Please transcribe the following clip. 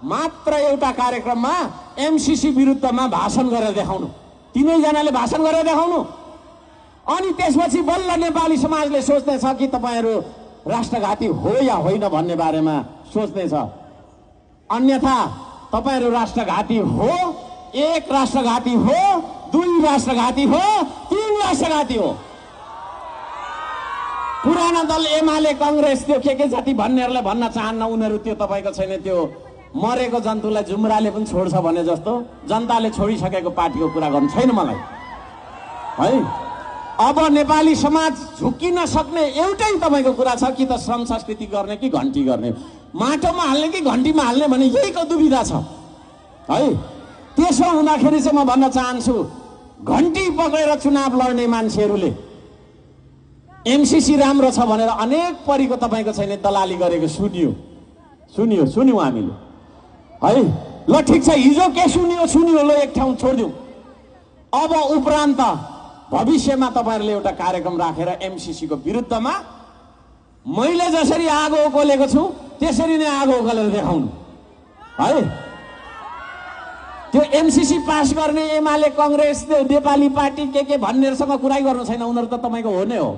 मात्र एउटा कार्यक्रममा एमसीसी विरुद्धमा भाषण गरेर देखाउनु, तीनैजनाले भाषण गरेर देखाउनु, अनि त्यसपछि बल्ल नेपाली समाजले सोच्नेछ कि तपाईहरू राष्ट्रघाती हो या होइन भन्ने बारेमा सोच्नेछ। अन्यथा तपाईहरू राष्ट्रघाती हो, एक राष्ट्रघाती हो, दुई राष्ट्रघाती हो, तीन राष्ट्रघाती हो। पुराना दल एमाले कांग्रेस त्यो के जाति भन्नेहरूलाई भन्न चाहन्न, उनीहरू त्यो तपाईको छैन, त्यो मरेको जन्तुलाई जुम्राले पनि छोड्छ भने जस्तो जनताले छोडिसकेको पार्टीको कुरा गर्नु छैन मलाई है। अब नेपाली समाज झुकिन सक्ने एउटै तपाईको कुरा छ कि त श्रम संस्कृति गर्ने कि घन्टी गर्ने, माटोमा हाल्ने कि घन्टीमा हाल्ने भने यहीको दुविधा छ है। त्यसो हुँदाखेरि चाहिँ म भन्न चाहन्छु, घन्टी पक्रेर चुनाव लड्ने मान्छेहरूले एमसीसी राम्रो छ भनेर अनेक परिको तपाईको छैन दलाली गरेको सुन्यौं हामीले है। ल ठिक छ, हिजो के सुन्यो ल एक ठाउँ छोड्दिउँ। अब उपरान्त भविष्यमा तपाईहरुले एउटा कार्यक्रम राखेर एमसीसी को विरुद्धमा मैले जसरी आगो उकोलेको छु त्यसरी नै आगो उकोलेर देखाउनु है। त्यो एमसीसी पास गर्ने एमाले कांग्रेस नेपाली पार्टी के भन्नेहरुसँग कुरै गर्नु छैन, उनीहरु त तपाईको हो नै हो।